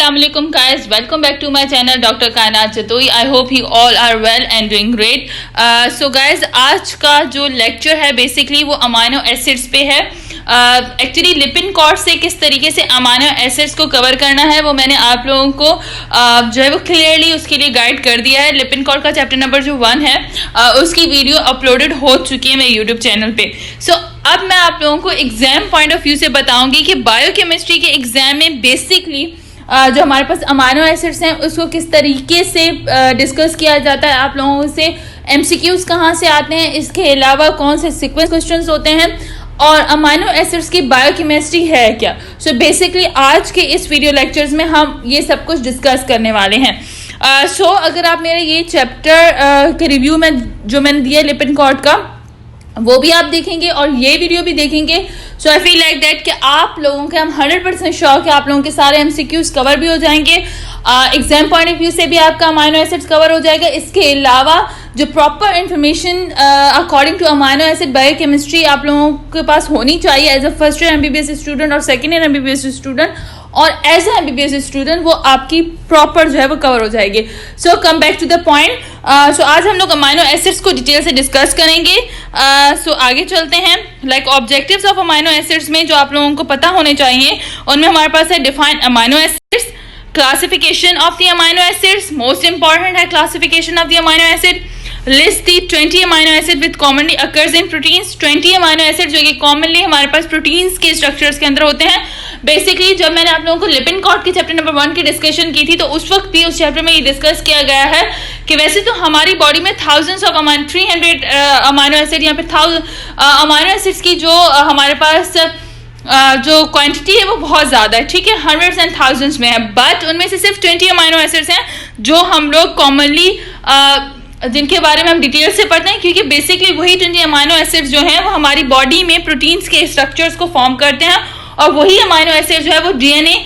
Assalamualaikum guys, welcome back to my channel Dr. Kainat Jatoi. I hope you all are well and doing great. So guys, आज का जो lecture है basically वो amino acids पे है. Actually Lipin cord से किस तरीके से अमाइनो एसिड्स को कवर करना है वो मैंने आप लोगों को जो है वो क्लियरली उसके लिए गाइड कर दिया है. लिपिन कॉर्ड का चैप्टर नंबर जो 1 है उसकी वीडियो अपलोडेड हो चुकी है मेरे यूट्यूब चैनल पे. सो अब मैं आप लोगों को एग्जाम पॉइंट ऑफ व्यू से बताऊंगी कि बायोकेमिस्ट्री के एग्जाम में बेसिकली जो हमारे पास अमाइनो एसिड्स हैं उसको किस तरीके से डिस्कस किया जाता है. आप लोगों से एमसीक्यूज कहाँ से आते हैं, इसके अलावा कौन से सीक्वेंस क्वेश्चंस होते हैं और अमाइनो एसिड्स की बायोकेमिस्ट्री है क्या. सो बेसिकली आज के इस वीडियो लेक्चर्स में हम ये सब कुछ डिस्कस करने वाले हैं. सो अगर आप मेरे ये चैप्टर के रिव्यू में जो मैंने दिया लिपिन कॉर्ड का वो भी आप देखेंगे और ये वीडियो भी देखेंगे. सो आई फील लाइक दैट कि आप लोगों के हम 100% श्योर कि आप लोगों के सारे एमसीक्यूज कवर भी हो जाएंगे. एग्जाम पॉइंट ऑफ व्यू से भी आपका अमाइनो एसिड्स कवर हो जाएगा. इसके अलावा जो proper information according to amino acid biochemistry आप लोगों के पास होनी चाहिए as a first year MBBS student और सेकेंड ईयर एमबीबीएस स्टूडेंट और एज ए एमबीबीएस स्टूडेंट वो आपकी प्रॉपर जो है वो कवर हो जाएगी. So come back to the point. So आज हम लोग अमाइनो एसिड्स को डिटेल से डिस्कस करेंगे. सो आगे चलते हैं. Like objectives of amino acids में जो आप लोगों को पता होने चाहिए उनमें हमारे पास है define amino acids, classification of the amino acids, most important है classification of the amino acid, list the 20 amino acid with commonly occurs in proteins. 20 amino acid जो कि कॉमनली हमारे पास प्रोटीन्स के स्ट्रक्चर्स के अंदर होते हैं. बेसिकली जब मैंने आप लोगों को लिपिन कॉर्ड के चैप्टर नंबर 1 की डिस्कशन की थी तो उस वक्त भी उस चैप्टर में ये डिस्कस किया गया है कि वैसे तो हमारी बॉडी में थाउजेंड्स ऑफ 300 अमाइनो एसिड यहाँ पे अमाइनो एसिड्स की जो हमारे पास जो क्वांटिटी है वो बहुत ज़्यादा है. ठीक है, हंड्रेड्स एंड थाउजेंड्स में है. बट उनमें से सिर्फ 20 अमाइनो एसिड्स हैं जो हम लोग कॉमनली जिनके बारे में हम डिटेल से पढ़ते हैं क्योंकि बेसिकली वही 20 अमाइनो एसिड्स जो हैं वो हमारी बॉडी में प्रोटीन्स के स्ट्रक्चर्स को फॉर्म करते हैं और वही अमाइनो एसिड जो है वो डीएनए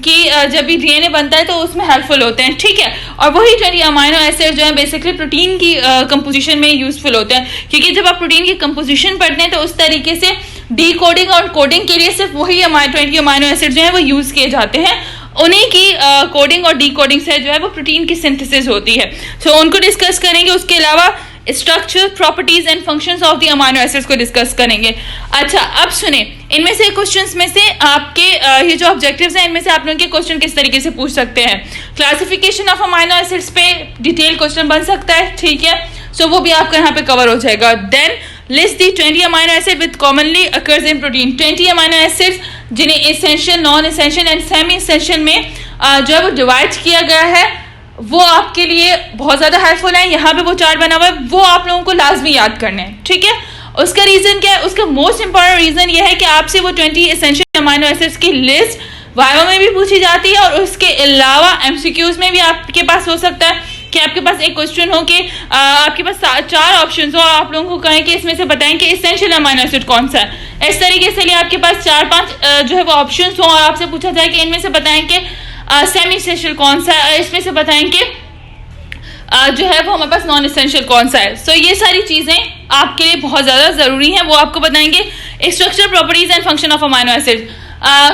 की जब भी डीएनए बनता है तो उसमें हेल्पफुल होते हैं. ठीक है, और वही 20 अमाइनो एसिड जो है बेसिकली प्रोटीन की कंपोजिशन में यूजफुल होते हैं क्योंकि जब आप प्रोटीन की कंपोजिशन पढ़ते हैं तो उस तरीके से डीकोडिंग और कोडिंग के लिए सिर्फ वही 20 अमाइनो एसिड जो है वो यूज किए जाते हैं. उन्हीं की कोडिंग और डीकोडिंग से जो है वो प्रोटीन की सिंथेसिस होती है. सो उनको डिस्कस करेंगे. उसके अलावा structure, properties and functions of the amino acids को डिस्कस करेंगे. अच्छा, अब सुने, इनमें से क्वेश्चंस में से आपके ये जो ऑब्जेक्टिव्स हैं इनमें से आप लोगों के क्वेश्चन किस तरीके से पूछ सकते हैं. क्लासिफिकेशन ऑफ अमाइनो एसिड्स पे डिटेल क्वेश्चन बन सकता है. ठीक है, सो वो भी आपका यहाँ पे कवर हो जाएगा. Then list the 20 amino acid with commonly occurs in protein. 20 amino acids जिन्हें essential, non essential and semi essential में जो है वो डिवाइड किया गया है वो आपके लिए बहुत ज़्यादा हेल्पफुल है. यहाँ पे वो चार्ट बना हुआ है, वो आप लोगों को लाजमी याद करने हैं. ठीक है, उसका रीज़न क्या है? उसका मोस्ट इंपॉर्टेंट रीज़न ये है कि आपसे वो 20 एसेंशियल अमाइनो एसिड्स की लिस्ट वाइवा में भी पूछी जाती है और उसके अलावा एमसीक्यूज में भी आपके पास हो सकता है कि आपके पास एक क्वेश्चन हो कि आपके पास 4 ऑप्शंस हो और आप लोगों को कहें कि इसमें से बताएं कि एसेंशियल अमाइनो एसिड कौन सा है. इस तरीके से लिए आपके पास 4-5 जो है वो ऑप्शंस हो और आपसे पूछा जाए कि इनमें से बताएं कि सेमी एसेंशियल कौन सा है, इसमें से बताएं कि जो है वो हमारे पास नॉन एसेंशियल कौन सा है. सो ये सारी चीज़ें आपके लिए बहुत ज़्यादा ज़रूरी हैं, वो आपको बताएंगे. Structure, properties and function of amino acid.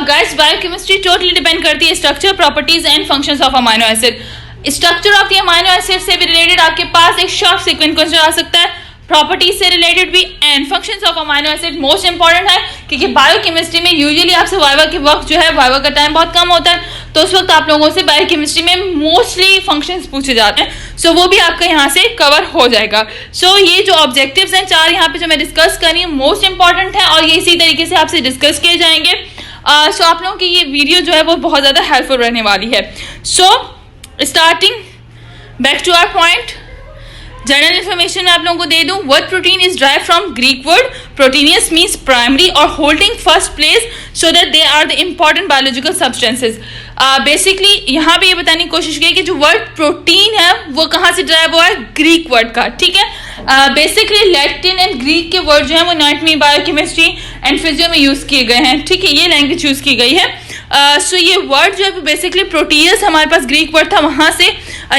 Guys, biochemistry totally depend करती है structure, properties and functions of amino acid. Structure of the amino acid से भी रिलेटेड आपके पास एक शॉर्ट सीक्वेंस क्वेश्चन आ सकता है, प्रॉपर्टीज से रिलेटेड भी and functions of amino acid most important है क्योंकि बायोकेमिस्ट्री में यूजुअली आपसे वाइवा के वक्त जो है वाइवा का टाइम बहुत कम होता है तो उस वक्त आप लोगों से बायोकेमिस्ट्री में मोस्टली फंक्शंस पूछे जाते हैं. सो वो भी आपका यहाँ से कवर हो जाएगा. सो ये जो ऑब्जेक्टिव्स हैं 4 यहाँ पे जो मैं डिस्कस कर रही हूँ मोस्ट इंपॉर्टेंट है और ये इसी तरीके से आपसे डिस्कस किए जाएंगे. सो आप लोगों की ये वीडियो जो है वो बहुत ज़्यादा हेल्पफुल रहने वाली है. So starting back to our point, general information मैं आप लोगों को दे दूं. Word protein is drive from Greek word proteinous means primary और holding first place so that they are the important biological substances. Basically यहाँ पे ये बताने की कोशिश की कि जो वर्ड प्रोटीन है वो कहाँ से ड्राइव हुआ है, ग्रीक वर्ड का. ठीक है, बेसिकली लैटिन एंड ग्रीक के वर्ड जो है वो एनाटॉमी, बायोकेमिस्ट्री एंड फिजियो में यूज किए गए हैं. ठीक है, ये लैंग्वेज यूज की गई है. सो ये वर्ड जो है बेसिकली प्रोटीयस हमारे पास ग्रीक वर्ड था, वहाँ से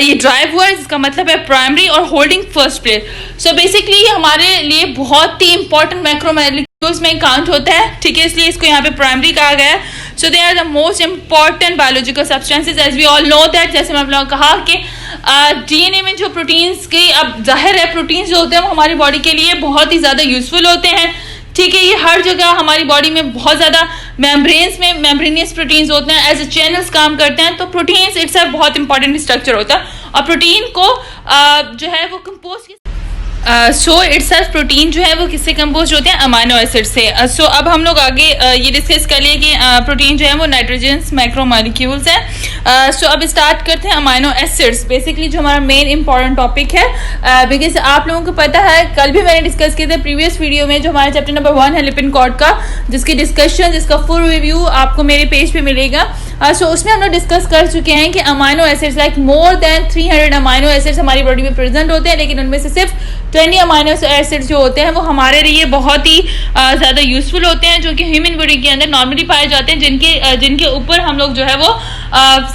ये ड्राइव हुआ है जिसका मतलब है प्राइमरी और holding first place. So basically ये हमारे लिए बहुत ही इंपॉर्टेंट मैक्रोमोलेक्यूल्स में काउंट होता है. ठीक है, इसलिए इसको यहाँ पे प्राइमरी कहा गया है. So they are the most important biological substances as we all know that. जैसे मैं आप लोगों को कहा कि डीएनए में जो प्रोटीन्स की, अब जाहिर है प्रोटीन्स जो होते हैं वो हमारी बॉडी के लिए बहुत ही ज़्यादा यूजफुल होते हैं, ठीक है। ये हर जगह हमारी बॉडी में बहुत ज़्यादा मेम्ब्रेन्स में मेम्ब्रेनियस प्रोटीन्स होते हैं, एज ए चैनल्स काम करते हैं। तो प्रोटीन्स इट्स बहुत इंपॉर्टेंट स्ट्रक्चर होता है और प्रोटीन को जो है वो कंपोज सो इट्स प्रोटीन जो है वो किससे कंपोज होते हैं? अमाइनो एसिड से। सो अब हम लोग आगे ये डिस्कस कर लिए कि प्रोटीन जो है वो नाइट्रोजन्स मैक्रोमोलिक्यूल्स हैं। सो अब स्टार्ट करते हैं अमाइनो एसिड्स, बेसिकली जो हमारा मेन इंपॉर्टेंट टॉपिक है, बिकॉज आप लोगों को पता है कल भी मैंने डिस्कस किया था प्रीवियस वीडियो में, जो हमारा चैप्टर नंबर 1 है लिपिड कॉर्ड का, जिसकी डिस्कशन, जिसका फुल रिव्यू आपको मेरे पेज पे मिलेगा। सो उसमें हम लोग डिस्कस कर चुके हैं कि amino acids like more than 300 amino acids हमारी बॉडी में प्रेजेंट होते हैं, लेकिन उनमें से सिर्फ 20 अमाइनो एसिड्स जो होते हैं वो हमारे लिए बहुत ही ज़्यादा यूजफुल होते हैं, जो कि ह्यूमन बॉडी के अंदर नॉर्मली पाए जाते हैं, जिनके ऊपर हम लोग जो है वो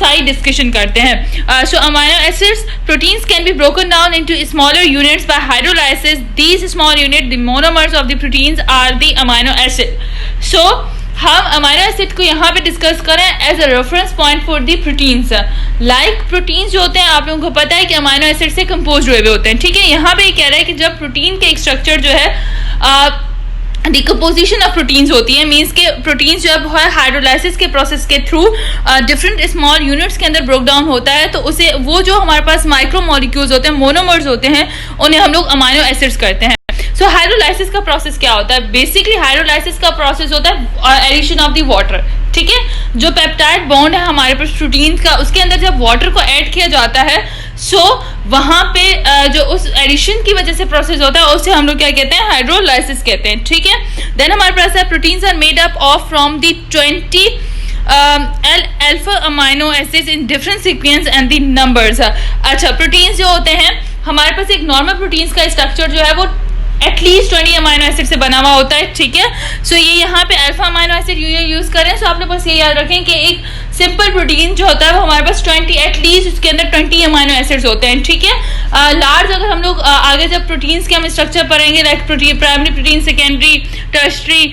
सारी डिस्कशन करते हैं। So amino acids proteins can be broken down into smaller units by hydrolysis. These small unit the monomers of the proteins are the amino acid. So हम अमाइनो एसिड को यहाँ पे डिस्कस करें as a reference point for the proteins. Like proteins जो होते हैं आप लोगों को पता है कि अमाइनो एसिड से कंपोज हुए होते हैं, ठीक है। यहाँ पे कह रहा है कि जब प्रोटीन के एक स्ट्रक्चर जो है डिकम्पोजिशन ऑफ प्रोटीन्स होती है, मीन्स के प्रोटीन्स जब है हाइड्रोलाइसिस के प्रोसेस के थ्रू डिफरेंट स्मॉल यूनिट्स के अंदर ब्रोक डाउन होता है, तो उसे वो जो हमारे पास माइक्रो मॉलिक्यूल्स होते हैं, मोनोमर्स होते हैं, उन्हें हम लोग अमाइनो एसिड्स कहते हैं। सो हाइड्रोलाइसिस का प्रोसेस क्या होता है? बेसिकली हाइड्रोलाइसिस का प्रोसेस होता है एडिशन ऑफ द वाटर, ठीक है। जो पेप्टाइड बॉन्ड है हमारे पास प्रोटीन का, उसके अंदर जब वाटर को ऐड किया जाता है, सो वहां पे जो उस एडिशन की वजह से प्रोसेस होता है उसे हम लोग क्या कहते हैं? हाइड्रोलाइसिस कहते हैं, ठीक है। देन हमारे पास है proteins are made up of from the 20 alpha amino acids in different sequence and the numbers. अच्छा, प्रोटीन्स जो होते हैं हमारे पास, एक नॉर्मल प्रोटीन्स का स्ट्रक्चर जो है वो एटलीस्ट 20 अमाइनो एसिड से बना हुआ होता है, ठीक है। सो ये यहाँ पे अल्फा अमाइनो एसिड यूज करें, सो आप लोग बस ये याद रखें कि एक सिंपल प्रोटीन जो होता है वो हमारे पास 20 एटलीस्ट उसके अंदर 20 अमाइनो एसिड्स होते हैं, ठीक है। लार्ज अगर हम लोग आगे जब प्रोटीन्स के हम स्ट्रक्चर पढ़ेंगे, like primary protein, secondary, tertiary,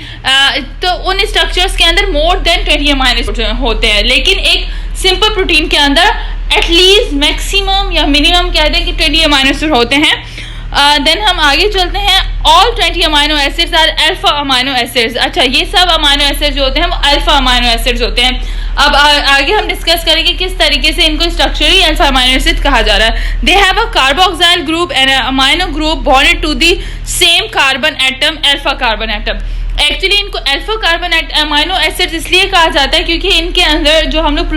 तो उन स्ट्रक्चर्स के अंदर मोर देन 20 अमाइनो एसिड होते हैं, लेकिन एक सिंपल प्रोटीन के अंदर एटलीस्ट मैक्सिमम या मिनिमम कह दें कि 20 अमाइनो एसिड होते हैं। देन हम आगे चलते हैं, all 20 amino acids are alpha amino acids. अच्छा, ये सब अमाइनो एसिड्स जो होते हैं वो अल्फा अमाइनो एसिड्स होते हैं। अब आगे हम डिस्कस करेंगे किस तरीके से इनको स्ट्रक्चरली अल्फा अमाइनो एसिड कहा जा रहा है। They have a carboxyl group and amino group bonded to the same carbon atom, alpha carbon atom. Actually इनको अल्फा कार्बन अमाइनो एसिड्स इसलिए कहा जाता है क्योंकि इनके अंदर जो हम लोग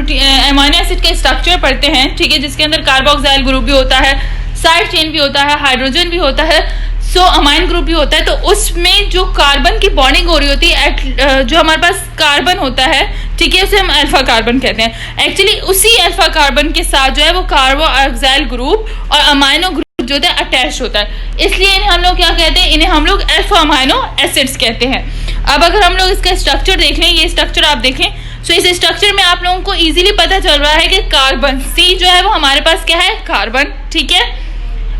अमाइनो एसिड का स्ट्रक्चर पढ़ते हैं, ठीक है, जिसके अंदर कार्बोक्सिल ग्रुप भी होता है, साइड चेन भी होता है, हाइड्रोजन भी होता है, सो अमाइन ग्रुप भी होता है, तो उसमें जो कार्बन की बॉन्डिंग हो रही होती है, जो हमारे पास कार्बन होता है, ठीक है, उसे हम अल्फा कार्बन कहते हैं। एक्चुअली उसी अल्फा कार्बन के साथ जो है वो कार्बोक्सिल ग्रुप और अमाइनो ग्रुप जो है अटैच होता है, इसलिए इन्हें हम लोग क्या कहते हैं? इन्हें हम लोग अल्फा अमाइनो एसिड्स कहते हैं। अब अगर हम लोग इसका स्ट्रक्चर देख लें, ये स्ट्रक्चर आप देखें, सो इस स्ट्रक्चर में आप लोगों को इजीली पता चल रहा है कि कार्बन सी जो है वो हमारे पास क्या है? कार्बन, ठीक है।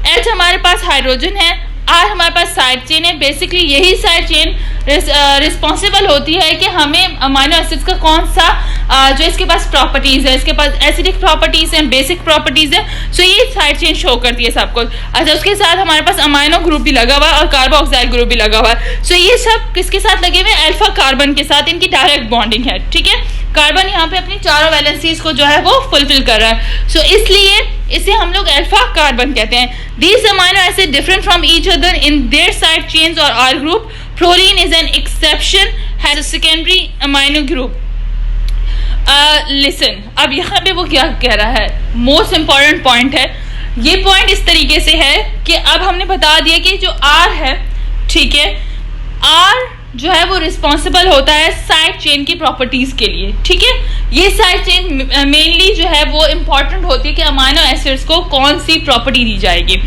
एच हमारे पास हाइड्रोजन है, आर हमारे पास साइड चेन है। बेसिकली यही साइड चेन रिस्पॉन्सिबल होती है कि हमें अमाइनो एसिड्स का कौन सा जो इसके पास प्रॉपर्टीज है, इसके पास एसिडिक प्रॉपर्टीज है, बेसिक प्रॉपर्टीज है, सो ये साइड चेन शो करती है सबको। अच्छा, उसके साथ हमारे पास अमाइनो ग्रुप भी लगा हुआ है और कार्बोक्सिल ग्रुप भी लगा हुआ है। सो ये सब किसके साथ लगे हुए? अल्फा कार्बन के साथ इनकी डायरेक्ट बॉन्डिंग है, ठीक है। कार्बन यहाँ पे अपनी चारों वैलेंसीज को जो है वो फुलफिल कर रहा है, सो इसलिए इसे हम लोग अल्फा कार्बन कहते हैं। These amino acid different from each other in their side chains और R group. Proline is an exception, has a secondary amino group. Listen, अब यहाँ पे वो क्या कह रहा है? मोस्ट इंपॉर्टेंट पॉइंट है ये। पॉइंट इस तरीके से है कि अब हमने बता दिया कि जो R है, ठीक है, R जो है वो रिस्पॉन्सिबल होता है साइड चेन की प्रॉपर्टीज के लिए, ठीक है। ये साइड चेन मेनली जो है वो इंपॉर्टेंट होती है कि अमाइनो एसिड्स को कौन सी प्रॉपर्टी दी जाएगी।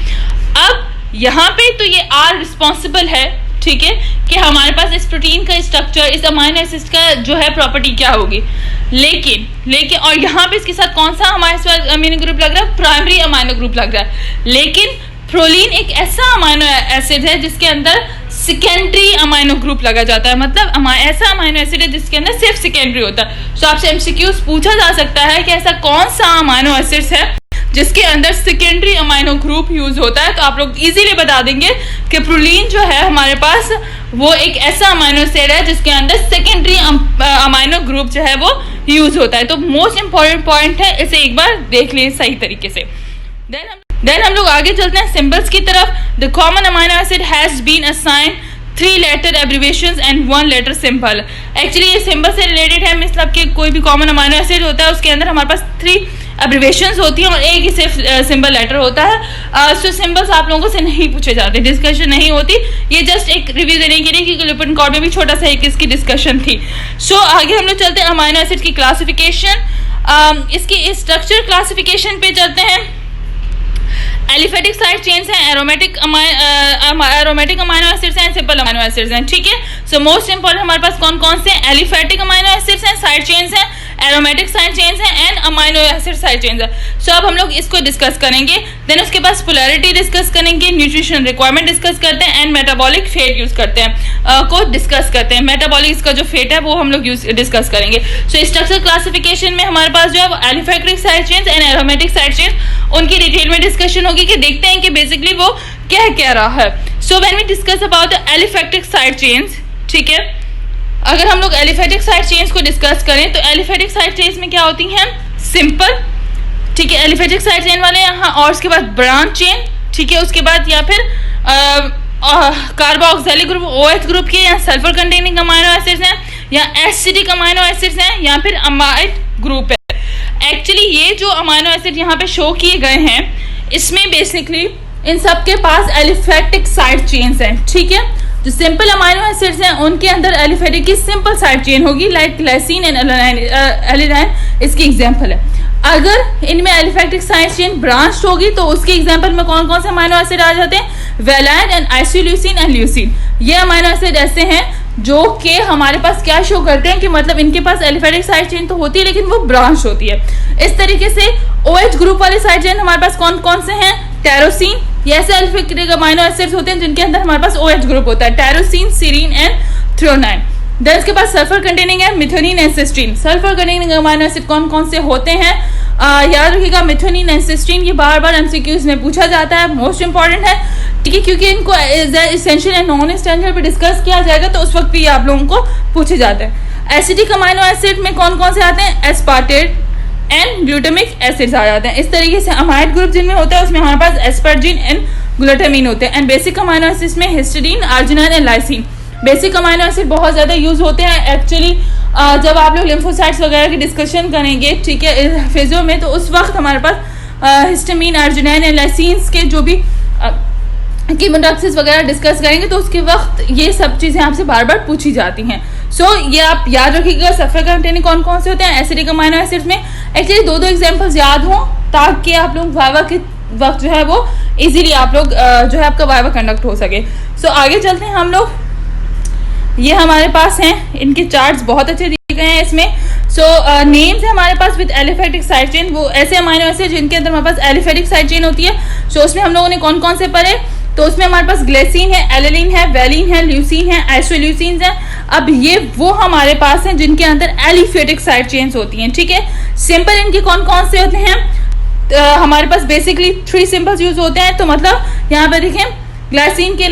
अब यहाँ पे तो ये R रिस्पॉन्सिबल है, ठीक है, कि हमारे पास इस प्रोटीन का स्ट्रक्चर, इस अमाइनो एसिड का जो है प्रॉपर्टी क्या होगी। लेकिन और यहाँ पे इसके साथ कौन सा हमारे पास अमीनो ग्रुप लग रहा है? प्राइमरी अमाइनो ग्रुप लग रहा है। लेकिन प्रोलीन एक ऐसा अमाइनो एसिड है जिसके अंदर सेकेंडरी अमाइनो ग्रुप लगा जाता है, मतलब ऐसा अमाइनो एसिड है जिसके अंदर सिर्फ सेकेंडरी होता है। तो आपसे एमसीक्यूज पूछा जा सकता है कि ऐसा कौन सा अमाइनो एसिड्स है जिसके अंदर सेकेंडरी अमाइनो ग्रुप यूज होता है। तो आप लोग इजीली बता देंगे कि प्रोलीन जो है हमारे पास वो एक ऐसा अमाइनो एसिड है जिसके अंदर सेकेंडरी अमाइनो ग्रुप जो है वो यूज होता है। तो मोस्ट इंपॉर्टेंट पॉइंट है, इसे एक बार देख लीजिए सही तरीके से। देन हम लोग आगे चलते हैं सिंबल्स की तरफ। The common amino acid has been assigned 3 letter abbreviations and 1 letter symbol. Actually ये सिंबल से रिलेटेड है, मतलब कि कोई भी कॉमन अमाइनो एसिड होता है उसके अंदर हमारे पास 3 एब्रिविएशंस होती हैं और एक ही सिर्फ सिंबल लेटर होता है। सो सिंबल्स आप लोगों से नहीं पूछे जाते, डिस्कशन नहीं होती, ये जस्ट एक रिव्यू देने के लिए कि लिपिड कॉर्ड में भी छोटा सा एक इसकी डिस्कशन थी। सो आगे हम लोग चलते हैं अमाइनो एसिड की क्लासिफिकेशन। इसकी स्ट्रक्चर क्लासिफिकेशन पे चलते हैं। एलिफेटिक साइड चेन्स हैं, एरोमेटिक अमाइनो एसिड्स हैं, सिंपल अमाइनो एसिड्स हैं, ठीक है। सो मोस्ट इंपॉर्टेंट हमारे पास कौन कौन से एलिफेटिक अमाइनो एसिड्स हैं, साइड चेन्स हैं, एरोमेटिक साइड चेन्स हैं and amino acid side chains है। सो अब हम लोग इसको डिस्कस करेंगे। देन उसके बाद पोलैरिटी डिस्कस करेंगे, न्यूट्रिशन रिक्वायरमेंट डिस्कस करते हैं एंड मेटाबॉलिक फेट यूज करते हैं को डिस्कस करते हैं। मेटाबॉलिक का जो फेट है वो हम लोग डिस्कस करेंगे। सो स्ट्रक्चर क्लासिफिकेशन में हमारे पास जो है वो aliphatic side chains and aromatic side chains उनकी डिटेल में डिस्कशन होगी कि देखते हैं कि बेसिकली वो क्या कह रहा है। So when we discuss about the aliphatic side chains, ठीक है, अगर हम लोग एलिफेटिक साइड चेन्स को डिस्कस करें तो एलिफेटिक साइड चेन्स में क्या होती हैं, सिंपल, ठीक है, एलिफेटिक साइड चेन वाले यहाँ, और उसके बाद ब्रांच चेन, ठीक है, उसके बाद या फिर कार्बोक्सिलिक ग्रुप, OH ग्रुप के, या सल्फर कंटेनिंग अमाइनो एसिड्स हैं, या एसिडिक अमाइनो एसिड्स हैं, या फिर अमाइड ग्रुप है। एक्चुअली ये जो अमाइनो एसिड यहाँ पे शो किए गए हैं इसमें बेसिकली इन सब के पास एलिफेटिक साइड चेन्स हैं, ठीक है। जो सिंपल अमाइनो एसिड्स हैं उनके अंदर एलिफेटिक की सिंपल साइड चेन होगी, लाइक ग्लाइसिन एंड एलिनाइन इसकी एग्जांपल है। अगर इनमें एलिफेटिक साइड चेन ब्रांच होगी तो उसके एग्जांपल में कौन कौन से अमाइनो एसिड आ जाते हैं, valine and isoleucine and leucine. ये अमाइनो एसिड ऐसे हैं जो कि हमारे पास क्या शो करते हैं कि मतलब इनके पास एलिफेटिक साइड चेन तो होती है लेकिन वो ब्रांच होती है। इस तरीके से OH ग्रुप वाले साइड चेन हमारे पास कौन कौन से हैं, टेरोसिन, ये ऐसे एलिफेटिक अमाइनो एसिड्स होते हैं जिनके अंदर हमारे पास OH ग्रुप होता है, tyrosine, serine and threonine. Then इसके बाद सल्फर कंटेनिंग है methionine and cysteine. Sulphur containing amino acid कौन कौन से होते हैं, याद रखिएगा, मिथोनिन एंड सिस्टीन, ये बार बार एमसीक्यूज में पूछा जाता है, मोस्ट इंपॉर्टेंट है, ठीक है, क्योंकि इनको एसेंशियल एंड नॉन एसेंशियल पे डिस्कस किया जाएगा तो उस वक्त भी आप लोगों को पूछे जाते हैं। एसिडिक अमाइनो एसिड में कौन कौन से आते हैं, एस्पार्टेट एंड ग्लूटामिक एसिड्स आ जाते हैं। इस तरीके से अमाइड ग्रुप जिनमें होता है उसमें हमारे पास एस्पर्जिन एंड ग्लूटामिन होते हैं। एंड बेसिक अमाइनो एसिड्स में histidine, arginine and lysine. Basic amino acid बहुत ज़्यादा यूज होते हैं एक्चुअली जब आप लोग लिम्फोसाइट्स वगैरह की डिस्कशन करेंगे, ठीक है, फिजियो में, तो उस वक्त हमारे पास हिस्टामिन, अर्जिनाइन एंड लाइसिन्स के जो भी कीमोटॉक्सिस वगैरह डिस्कस करेंगे तो उसके वक्त ये सब चीज़ें आपसे बार बार पूछी जाती हैं। सो ये आप याद रखिएगा। सल्फर कंटेनिंग कौन कौन से होते हैं एसिडिक अमाइनो एसिड्स में, एक्चुअली दो एग्जांपल्स याद हों ताकि आप लोग वाइवा के वक्त जो है वो इजीली आप लोग जो है आपका वाइवा कंडक्ट हो सके। सो आगे चलते हैं हम लोग। ये हमारे पास हैं, इनके चार्ट्स बहुत अच्छे दिए गए हैं इसमें। सो नेम्स है हमारे पास विद एलिफेटिक साइड चेन, वो ऐसे अमाइनो एसिड जिनके अंदर हमारे पास एलिफेटिक साइड चेन होती है। सो उसमें हम लोगों ने कौन कौन से पढ़े, तो उसमें हमारे पास ग्लाइसिन है, एलिलिन है, वेलिन है, ल्यूसिन है, आइसोल्यूसिन है। अब ये वो हमारे पास हैं जिनके अंदर एलिफेटिक साइड चेन्स होती हैं, ठीक है। सिंपल इनके कौन कौन से होते हैं, हमारे पास बेसिकली 3 सिंबल्स यूज होते हैं। तो मतलब यहाँ पे देखें ग्लाइसिन के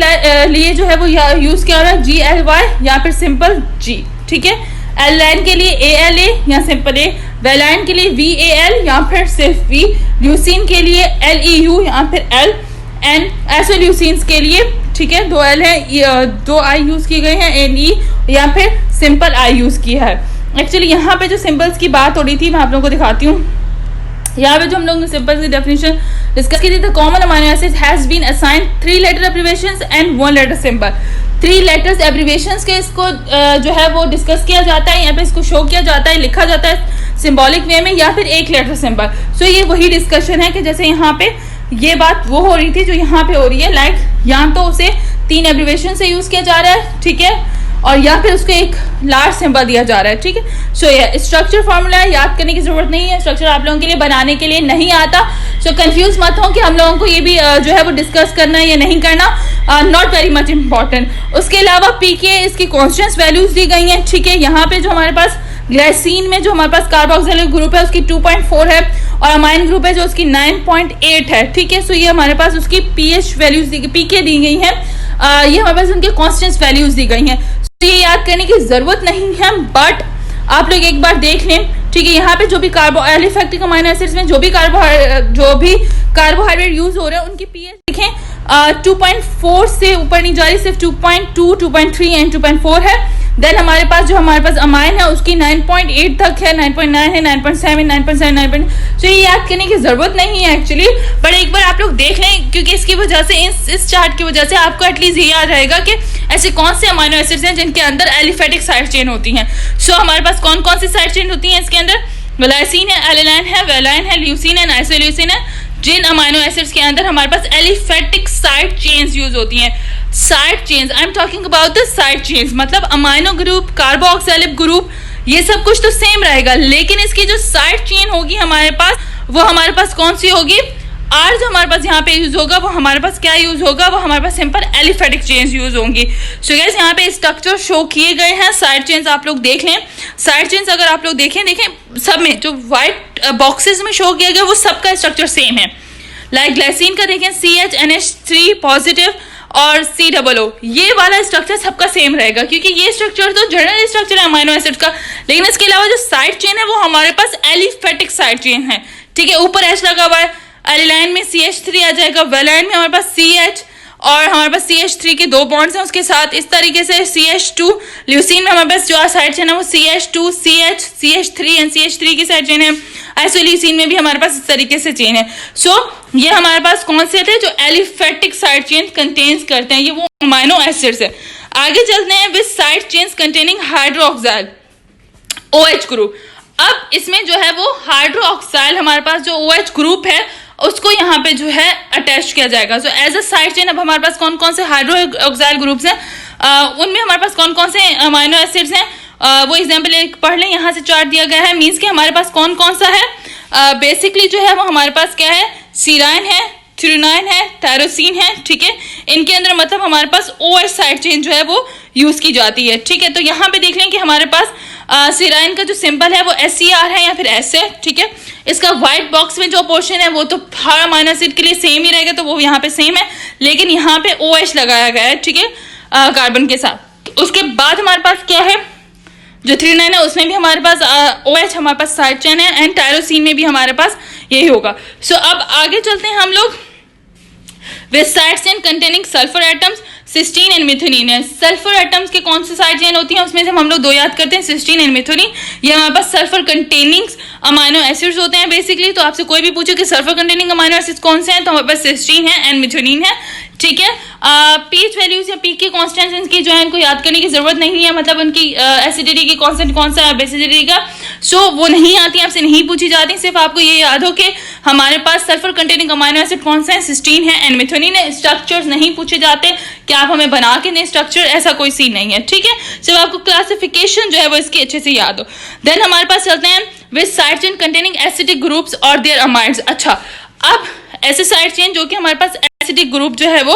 लिए जो है वो यूज किया हो रहा है GLY या फिर सिंपल G, ठीक है। एलाइन के लिए ALA या सिंपल A, वेलाइन के लिए VAL या फिर सिर्फ V, ल्यूसिन के लिए LEU या फिर L, एंड आइसोल्यूसिन्स के लिए, ठीक है, 2 L है, 2 I यूज किए गए हैं, NE या फिर सिंपल I यूज किया है। एक्चुअली यहाँ पे जो सिंबल्स की बात हो रही थी मैं आप लोगों को दिखाती हूँ। यहाँ पे जो हम लोगों ने सिंपल की डेफिनेशन डिस्कस की थी, the common amino acid has been assigned 3 letter abbreviations and 1 letter symbol. 3 letters abbreviations के इसको जो है वो डिस्कस किया जाता है, यहाँ पे इसको शो किया जाता है, लिखा जाता है सिंबॉलिक वे में, या फिर 1 लेटर सिंबल। सो ये वही डिस्कशन है कि जैसे यहाँ पे ये बात वो हो रही थी जो यहाँ पे हो रही है, लाइक यहाँ तो उसे 3 एब्रिविएशन से यूज किया जा रहा है, ठीक है, और यहाँ पे उसको एक लार्ज सिंबल दिया जा रहा है, ठीक है। सो ये स्ट्रक्चर फॉर्मूला है, याद करने की जरूरत नहीं है, स्ट्रक्चर आप लोगों के लिए बनाने के लिए नहीं आता। सो कंफ्यूज मत हो कि हम लोगों को ये भी जो है वो डिस्कस करना है या नहीं करना, नॉट वेरी मच इंपॉर्टेंट। उसके अलावा पीके इसकी कॉन्स्टेंट वैल्यूज दी गई हैं, ठीक है। यहाँ पे जो हमारे पास ग्लाइसिन में जो हमारे पास कार्बोक्सिलिक ग्रुप है उसकी 2.4 है और अमाइन ग्रुप है जो उसकी 9.8 है, ठीक है। सो ये हमारे पास उसकी पीएच वैल्यूज पीके दी गई है, ये हमारे पास उनके कॉन्स्टेंट वैल्यूज दी गई हैं। तो ये याद करने की जरूरत नहीं है, बट आप लोग एक बार देख लें, ठीक है। यहाँ पे जो भी एलिफैक्टिक अमाइनो एसिड्स में जो भी कार्बोहाइड्रेट यूज हो रहे हैं उनकी पीएच देखें 2.4 से ऊपर नहीं जा रही, सिर्फ 2.2, 2.3 एंड 2.4 है। देन हमारे पास जो हमारे पास अमाइन है उसकी 9.8 तक है, 9.9 है, 9.7, 9.7, 9. तो ये याद करने की जरूरत नहीं है एक्चुअली, बट एक बार आप लोग देख लें क्योंकि इसकी वजह से इस चार्ट की वजह से आपको एटलीस्ट ये याद रहेगा कि ऐसे कौन से अमाइनो एसिड्स हैं जिनके अंदर एलिफेटिक साइड चेन होती हैं। सो हमारे पास कौन कौन सी साइड चेन होती हैं इसके अंदर, ग्लाइसिन है, एलिलाइन है, वेलाइन है, ल्यूसिन है, आइसोल्यूसिन है। जिन अमाइनो एसिड्स के अंदर हमारे पास एलिफेटिक साइड चेन्स यूज होती हैं, side chains, I am talking about the side chains, मतलब अमाइनो ग्रुप, कार्बोक्सिलिक ग्रुप, ये सब कुछ तो सेम रहेगा, लेकिन इसकी जो साइड चेन होगी हमारे पास वो हमारे पास कौन सी होगी, आर जो हमारे पास यहाँ पे यूज होगा वो हमारे पास क्या यूज होगा, वो हमारे पास सिंपल एलिफेटिक चेन्स यूज होंगी। सो गाइस यहाँ पे स्ट्रक्चर शो किए गए हैं, साइड चेन्स आप लोग देख लें। साइड चेन्स अगर आप लोग देखें सब में जो व्हाइट बॉक्सेस में शो किया गया वो सबका स्ट्रक्चर सेम है। लाइक ग्लाइसिन का देखें CHNH3 पॉजिटिव और COO, ये वाला स्ट्रक्चर सबका सेम रहेगा क्योंकि ये स्ट्रक्चर तो जनरल स्ट्रक्चर है अमाइनो एसिड का, लेकिन इसके अलावा जो साइड चेन है वो हमारे पास एलिफेटिक साइड चेन है, ठीक है। ऊपर H लगा हुआ है, एलिलाइन में CH3 आ जाएगा, वेलाइन में हमारे पास CH और हमारे पास CH3 के 2 बॉन्ड्स हैं उसके साथ, इस तरीके से CH2, ल्यूसिन में हमारे पास जो साइड चेन है वो CH2, CH, CH3 and CH3 की साइड चेन है। आइसोल्यूसिन में भी हमारे पास इस तरीके से चेन है। सो ये हमारे पास कौन से थे जो एलिफेटिक साइड चेन कंटेन्स करते हैं, ये वो अमाइनो एसिड्स है। आगे चलते हैं with side chains containing hydroxyl OH group. अब इसमें जो है वो हाइड्रोक्साइल हमारे पास जो OH ग्रुप है उसको यहाँ पे जो है अटैच किया जाएगा। So as a side chain अब हमारे पास कौन कौन से हाइड्रोक्साइल ग्रुप्स हैं, उनमें हमारे पास कौन कौन से अमाइनो एसिड्स हैं, वो एग्जाम्पल एक पढ़ लें, यहाँ से चार्ट दिया गया है, मीन्स कि हमारे पास कौन कौन सा है। बेसिकली जो है वो हमारे पास क्या है, सीराइन है, थ्रियोनाइन है, टायरोसिन है, ठीक है। इनके अंदर मतलब हमारे पास OH साइड चेन जो है वो यूज की जाती है, ठीक है। तो यहाँ पे देख लें कि हमारे पास सीराइन का जो सिंबल है वो SCR है या फिर S है, ठीक है। इसका व्हाइट बॉक्स में जो पोर्शन है वो तो हर अमाइनो एसिड के लिए सेम ही रहेगा, तो वो यहाँ पे सेम है, लेकिन यहाँ पे OH लगाया गया है, ठीक है, कार्बन के साथ। उसके बाद हमारे पास क्या है, जो थ्रियोनाइन है उसमें भी हमारे पास OH हमारे पास साइड चेन है, एंड टायरोसिन में भी हमारे पास यही होगा। सो अब आगे चलते हैं हम लोग with side chain containing sulphur atoms, cysteine and methionine है। सल्फर एटम्स के कौन से साइड चेन होती हैं उसमें से हम लोग 2 याद करते हैं, सिस्टीन एंड मिथोनिन। ये हमारे पास सल्फर कंटेनिंग अमाइनो एसिड्स होते हैं बेसिकली। तो आपसे कोई भी पूछे कि सल्फर कंटेनिंग अमाइनो एसिड्स कौन से हैं, तो हमारे पास सिस्टीन है एंड मिथोनिन है, ठीक है। पीएच वैल्यूज या पी के कॉन्स्टेंट की जो है इनको याद करने की जरूरत नहीं है, मतलब उनकी एसिडिटी की कॉन्स्टेंट कौन सा है, बेसिडिटी का, सो वो नहीं आती, आपसे नहीं पूछी जाती। सिर्फ आपको ये याद हो कि हमारे पास सल्फर कंटेनिंग अमाइनो एसिड कौन सा है, सिस्टीन है एंड मिथोनिन है। स्ट्रक्चर्स नहीं पूछे जाते कि आप हमें बना के दें स्ट्रक्चर, ऐसा कोई सीन नहीं है, ठीक है। सिर्फ आपको क्लासिफिकेशन जो है वो इसकी अच्छे से याद हो। देन हमारे पास चलते हैं with side chain containing acidic groups और देयर अमाइड्स। अच्छा, अब ऐसे साइड चेन जो कि हमारे पास एसिडिक ग्रुप जो है वो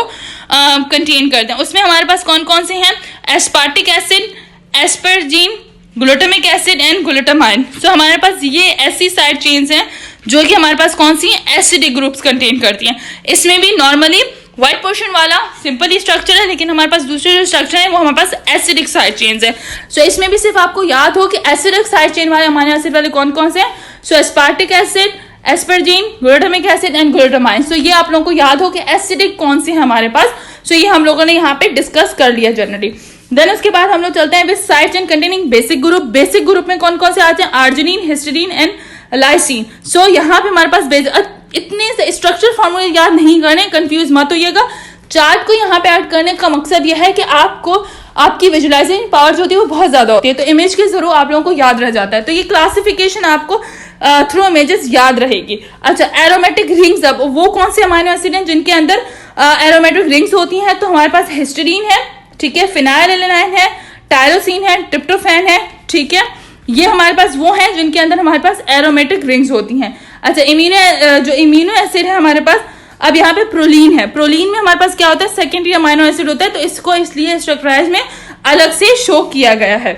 कंटेन करते हैं, उसमें हमारे पास कौन कौन से हैं, aspartic acid, asparagine, glutamic acid and glutamine. So हमारे पास ये ऐसी साइड चेन्स हैं जो कि हमारे पास कौन सी एसिडिक ग्रुप्स कंटेन करती हैं। इसमें भी नॉर्मली व्हाइट पोर्शन वाला सिंपल स्ट्रक्चर है, लेकिन हमारे पास दूसरे जो स्ट्रक्चर है वो हमारे पास एसिडिक साइड चेन्स है। सो इसमें भी सिर्फ आपको याद हो कि एसिडिक साइड चेन वाले अमाइनो एसिड वाले कौन कौन से हैं। So aspartic acid, asparagine, glutamic acid and glutamine. So ये आप लोगों को याद हो कि एसिडिक कौन से हैं हमारे पास। सो ये हम लोगों ने यहाँ पे डिस्कस कर लिया जनरली। देन उसके बाद हम लोग चलते हैं with side chain containing basic group. Basic group में कौन कौन से आते हैं, आर्जिनिन, हिस्टिडीन एंड लाइसिन। सो यहाँ पे हमारे पास इतने स्ट्रक्चर फॉर्मूले याद नहीं करने, कंफ्यूज मत होइएगा। चार्ट को यहाँ पे ऐड करने का मकसद यह है कि आपको आपकी विजुअलाइजेशन पावर जो होती है वो बहुत ज्यादा होती है, तो इमेज के जरूर आप लोगों को याद रह जाता है, तो ये क्लासिफिकेशन आपको थ्रू इमेजेस याद रहेगी। अच्छा, एरोमेटिक रिंग्स, अब वो कौन से अमाइनो एसिड हैं जिनके अंदर एरोमेटिक रिंग्स होती हैं, तो हमारे पास हिस्टिडीन है, ठीक है, फिनाइल एलेनाइन है, टायरोसिन है, ट्रिप्टोफैन है, ठीक है। ये हमारे पास वो है जिनके अंदर हमारे पास एरोमेटिक रिंग्स होती हैं। अच्छा, जो इम्यूनो एसिड है हमारे पास, अब यहाँ पे प्रोलीन है। प्रोलीन में हमारे पास क्या होता है, सेकेंडरी अमाइनो एसिड होता है, तो इसको इसलिए स्ट्रक्चराइज में अलग से शो किया गया है।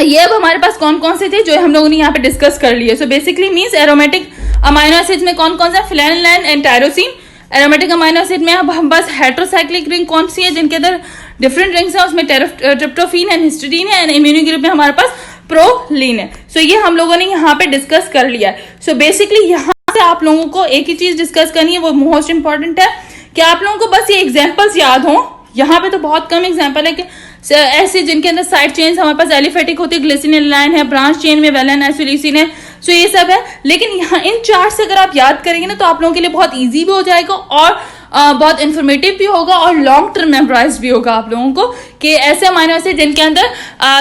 ये अब हमारे पास कौन कौन से थे जो हम लोगों ने यहाँ पे डिस्कस कर लिए। So basically means aromatic amino acids में कौन कौन सा, phenylalanine and tyrosine. Aromatic amino acid में अब हम बस हेट्रोसाइक्लिक रिंग कौन सी है जिनके अंदर डिफरेंट रिंग्स है, उसमें ट्रिप्टोफैन एंड हिस्टीडीन है, एंड इम्यूनो ग्रुप में हमारे पास प्रोलीन है। सो ये हम लोगों ने यहाँ पे डिस्कस कर लिया है। सो बेसिकली यहाँ से आप लोगों को एक ही चीज डिस्कस करनी है, वो मोस्ट इंपॉर्टेंट है कि आप लोगों को बस ये एग्जाम्पल्स याद हो। यहाँ पे तो बहुत कम एग्जाम्पल है कि ऐसे जिनके अंदर साइड चेन्स हमारे पास एलिफेटिक होती है, ग्लिसरीन एलानाइन है, ब्रांच चेन में वेलिन आइसोल्यूसिन है, सो ये सब है। लेकिन यहाँ इन चार्ट से अगर आप याद करेंगे ना तो आप लोगों के लिए बहुत इजी भी हो जाएगा और बहुत इंफॉर्मेटिव भी होगा और लॉन्ग टर्म मेमोराइज भी होगा आप लोगों को कि ऐसे अमाइनो एसिड जिनके अंदर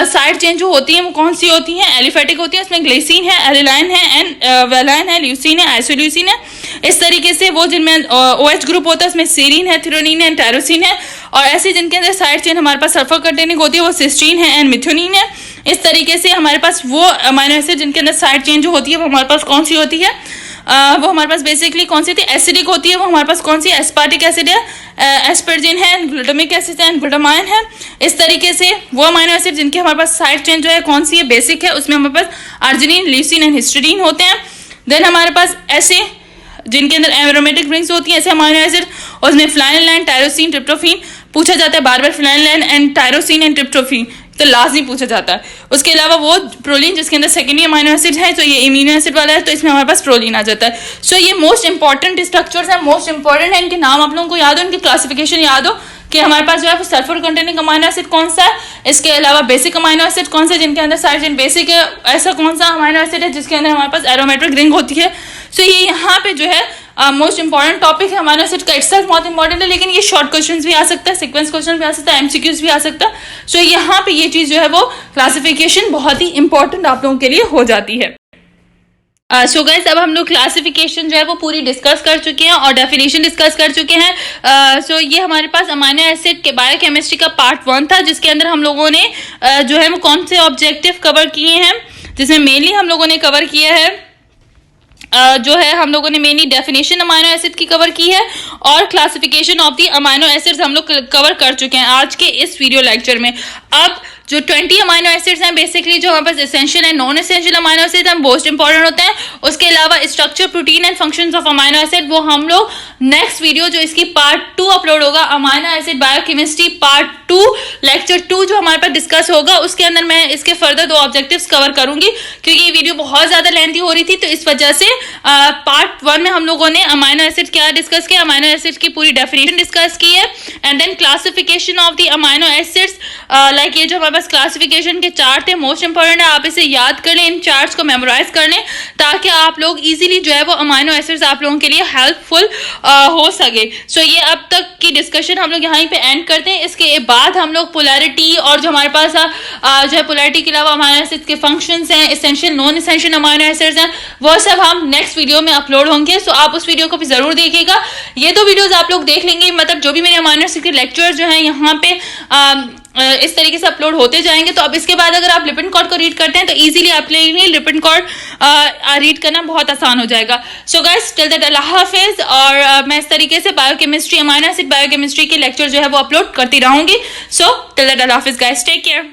साइड चेन जो होती है वो कौन सी होती हैं, एलिफेटिक होती है, उसमें ग्लिसरीन है, एलिलाइन है, एंड वेलाइन है, ल्यूसीन है, आइसोल्यूसिन है। इस तरीके से वो जिनमें OH ग्रुप होता है उसमें सीरीन है, थ्रोनिन है, टायरोसिन है, और ऐसे जिनके अंदर साइड चेन हमारे पास सल्फर कंटेनिंग होती है वो सिस्टीन है एंड मिथ्योनिन है। इस तरीके से हमारे पास वो अमाइनो एसिड जिनके अंदर साइड चेन जो होती है वो हमारे पास कौन सी होती है, वो हमारे पास बेसिकली कौन सी थी, एसिडिक होती है, वो हमारे पास कौन सी, एस्पार्टिक एसिड है, एस्पर्जिन है, ग्लूटामिक एसिड है, ग्लूटामाइन है। इस तरीके से वो अमाइनो एसिड जिनके हमारे पास साइड चेन जो है कौन सी है, बेसिक है, उसमें हमारे पास अर्जिनिन, ल्यूसीन एंड हिस्टीडीन होते हैं। देन हमारे पास ऐसे जिनके अंदर एरोमेटिक रिंग्स होती हैं ऐसे अमाइनो एसिड, और उसमें फिनाइलैलानाइन, टायरोसिन, ट्रिप्टोफैन पूछा जाता है बार बार, फिनाइलैलानाइन एंड टायरोसिन एंड ट्रिप्टोफैन तो लाजमी पूछा जाता है। उसके अलावा वो प्रोलीन जिसके अंदर सेकेंडरी अमाइनो एसिड है, तो ये इम्यूनो एसिड वाला है, तो इसमें हमारे पास प्रोलीन आ जाता है। सो ये मोस्ट इंपॉर्टेंट स्ट्रक्चर्स है, मोस्ट इंपॉर्टेंट है, इनके नाम आप लोगों को याद हो, इनकी क्लासिफिकेशन याद हो कि हमारे पास जो है सल्फर कंटेनिंग अमाइनो एसिड कौन सा है, इसके अलावा बेसिक अमाइनो एसिड कौन सा जिनके अंदर साइड चेन बेसिक है, ऐसा कौन सा अमाइनो एसिड है जिसके अंदर हमारे पास एरोमेटिक रिंग होती है। सो ये यहाँ पे जो है मोस्ट इंपॉर्टेंट टॉपिक है। अमाइनो एसिड का इटसेल्फ बहुत इंपॉर्टेंट है, लेकिन ये शॉर्ट क्वेश्चंस भी आ सकता है, सीक्वेंस क्वेश्चन भी आ सकता है, एमसीक्यूज भी आ सकता है। सो यहाँ पे ये चीज जो है वो क्लासिफिकेशन बहुत ही इंपॉर्टेंट आप लोगों के लिए हो जाती है। सो गाइस, अब हम लोग क्लासिफिकेशन जो है वो पूरी डिस्कस कर चुके हैं और डेफिनेशन डिस्कस कर चुके हैं। सो ये हमारे पास अमाइनो एसिड के बायोकेमिस्ट्री का पार्ट 1 था, जिसके अंदर हम लोगों ने जो है वो कौन से ऑब्जेक्टिव कवर किए हैं, जिसमें मेनली हम लोगों ने कवर किया है जो है हम लोगों ने मेनली डेफिनेशन अमाइनो एसिड की कवर की है और classification of the amino acids हम लोग कवर कर चुके हैं आज के इस वीडियो लेक्चर में। अब जो 20 अमाइनो एसिड्स हैं बेसिकली जो हमारे पास essential and non essential amino acid हैं मोस्ट इंपॉर्टेंट होते हैं। उसके अलावा structure, protein and functions of amino acid वो हम लोग नेक्स्ट वीडियो जो इसकी पार्ट 2 अपलोड होगा, amino acid biochemistry part 2 lecture 2 जो हमारे पास डिस्कस होगा, उसके अंदर मैं इसके फर्दर 2 ऑब्जेक्टिव्स कवर करूंगी, क्योंकि ये वीडियो बहुत ज्यादा लेंथी हो रही थी, तो इस वजह से पार्ट 1 में हम लोगों ने अमाइनो एसिड क्या डिस्कस किया, अमाइनो एसिड की पूरी डेफिनेशन डिस्कस की है, and then classification of the amino acids. Like ये जो हमारे पास क्लासिफिकेशन के चार्ट है मोस्ट इंपॉर्टेंट है, आप इसे याद कर लें, इन चार्ट्स को मेमोराइज कर लें, ताकि आप लोग इजीली जो है वो अमाइनो एसिड्स आप लोगों के लिए हेल्पफुल हो सके। सो ये अब तक की डिस्कशन हम लोग यहीं पे एंड करते हैं। इसके बाद हम लोग पोलैरिटी और जो हमारे पास जो है पोलैरिटी के अलावा अमाइनो एसिड्स के फंक्शंस हैं, essential non essential amino acids हैं, वो सब हम नेक्स्ट वीडियो में अपलोड होंगे। सो आप उस वीडियो को भी जरूर देखिएगा। ये 2 वीडियोस आप लोग देख लेंगे, मतलब जो भी मेरे अमाइनो एसिड के लेक्चर जो हैं यहाँ पे इस तरीके से अपलोड होते जाएंगे। तो अब इसके बाद अगर आप लिपिड कोड को रीड करते हैं तो इजीली आप लिए लिपिड कोड रीड करना बहुत आसान हो जाएगा। सो गाइस, टिल दैट अल्लाह हाफिज। और मैं इस तरीके से बायोकेमिस्ट्री, अमाइनो एसिड बायोकेमिस्ट्री के लेक्चर जो है वो अपलोड करती रहूंगी। सो टिल दैट अल्लाह हाफिज गाइस, टेक केयर।